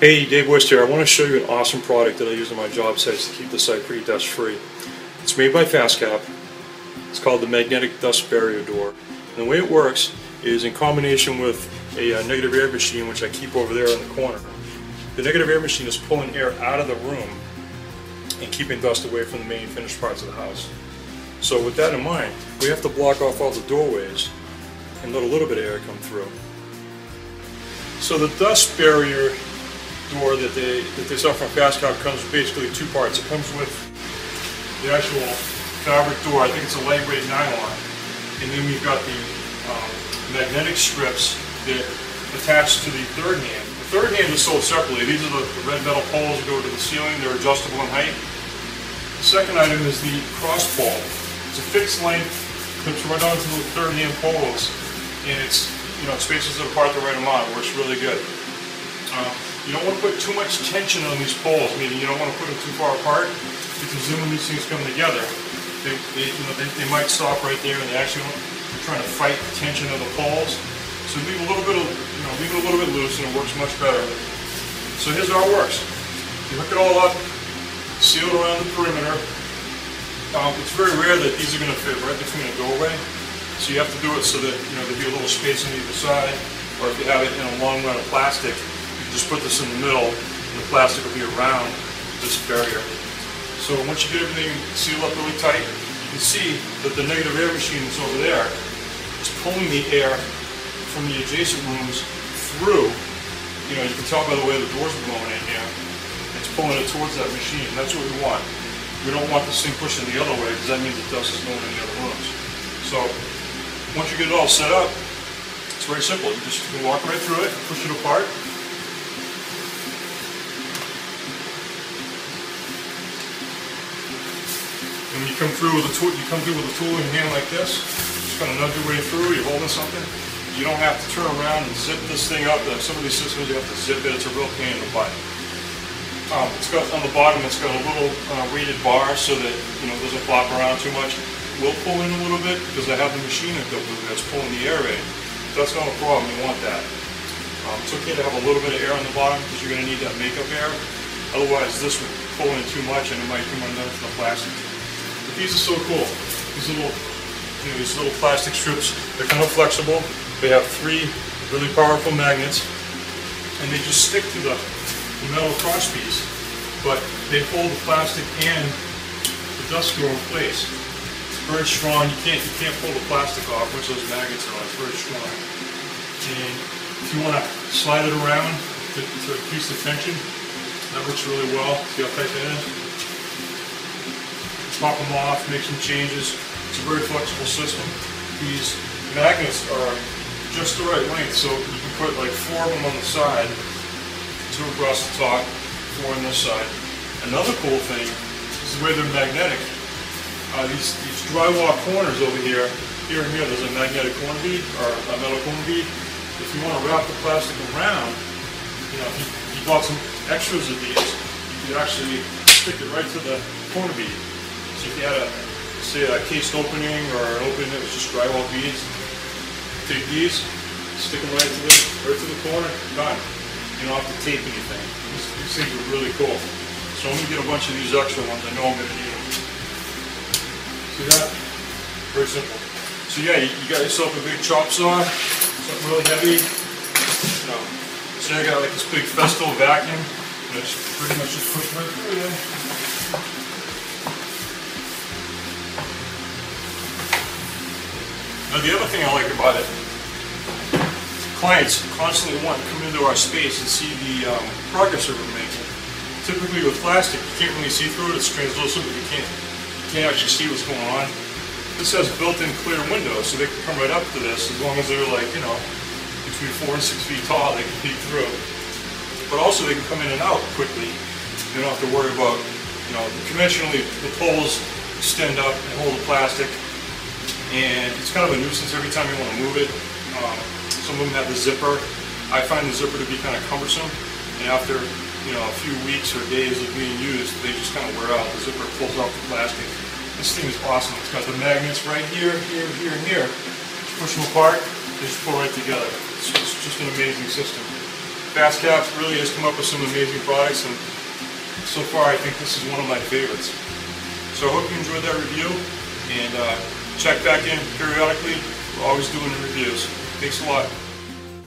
Hey, Dave West here. I want to show you an awesome product that I use on my job sites to keep the site pretty dust free. It's made by FastCap. It's called the Magnetic Dust Barrier Door. And the way it works is in combination with a negative air machine, which I keep over there in the corner. The negative air machine is pulling air out of the room and keeping dust away from the main finished parts of the house. So with that in mind, we have to block off all the doorways and let a little bit of air come through. So the dust barrier door that they sell from FastCap comes basically two parts. It comes with the actual fabric door. I think it's a lightweight nylon, and then we've got the magnetic strips that attach to the third hand. The third hand is sold separately. These are the red metal poles that go to the ceiling. They're adjustable in height. The second item is the cross pole. It's a fixed length, clips right onto the third hand poles, and it spaces it apart the right amount. It works really good. You don't want to put too much tension on these poles, meaning you don't want to put them too far apart, because then when these things come together, they might stop right there, and they're trying to fight the tension of the poles. So leave it a little bit loose, and it works much better. So here's how it works: you hook it all up, seal it around the perimeter. It's very rare that these are going to fit right between a doorway, so you have to do it so that there'll be a little space on either side, or if you have it in a long run of plastic, just put this in the middle, and the plastic will be around this barrier. So once you get everything sealed up really tight, you can see that the negative air machine is over there. It's pulling the air from the adjacent rooms through. You can tell by the way the doors are blowing in here. It's pulling it towards that machine, and that's what we want. We don't want this thing pushing the other way, because that means the dust is going in the other rooms. So once you get it all set up, it's very simple. You can walk right through it, push it apart. When you come through with a tool, in your hand like this, just kind of nudge your way through. You're holding something. You don't have to turn around and zip this thing up. Some of these systems you have to zip it. It's a real pain in the butt. It's got on the bottom. It's got a little weighted bar so that it doesn't flop around too much. It will pull in a little bit because I have the machine that's pulling the air in. That's not a problem. You want that. It's okay to have a little bit of air on the bottom because you're going to need that makeup air. Otherwise, this would pull in too much and it might come undone from the plastic. But these are so cool. These little plastic strips, they're kind of flexible. They have 3 really powerful magnets, and they just stick to the metal crosspiece, but they hold the plastic and the dust door in place. It's very strong. You can't pull the plastic off once those magnets are on. It's very strong. And if you want to slide it around to increase the tension, that works really well. See how tight that is? Pop them off, make some changes. It's a very flexible system. These magnets are just the right length, so you can put like 4 of them on the side, 2 across the top, 4 on this side. Another cool thing is the way they're magnetic. These drywall corners over here and here, there's a magnetic corner bead, or a metal corner bead. If you want to wrap the plastic around, if you bought some extras of these, you could actually stick it right to the corner bead. So if you had a cased opening or an opening that was just drywall beads, take these, stick them right to the corner, done. You don't have to tape anything. These things are really cool. So I'm going to get a bunch of these extra ones. I know I'm going to need them. See that? Very simple. So yeah, you got yourself a big chop saw, something really heavy. So I got like this big Festool vacuum, and it's pretty much just push right through there. Now the other thing I like about it, clients constantly want to come into our space and see the progress that we're making. Typically with plastic, you can't really see through it. It's translucent, but you can't actually see what's going on. This has built-in clear windows, so they can come right up to this as long as they're like, between 4 and 6 feet tall, they can peek through. But also they can come in and out quickly. You don't have to worry about, conventionally the poles extend up and hold the plastic, and it's kind of a nuisance every time you want to move it. Some of them have the zipper. I find the zipper to be kind of cumbersome, and after a few weeks or days of being used, they just kind of wear out. The zipper pulls off the plastic. This thing is awesome. It's got the magnets right here, here, here, and here. Just push them apart, they just pull right together. It's just an amazing system. FastCap really has come up with some amazing products, and so far I think this is one of my favorites. So I hope you enjoyed that review, and check back in periodically. We're always doing the reviews. Thanks a lot.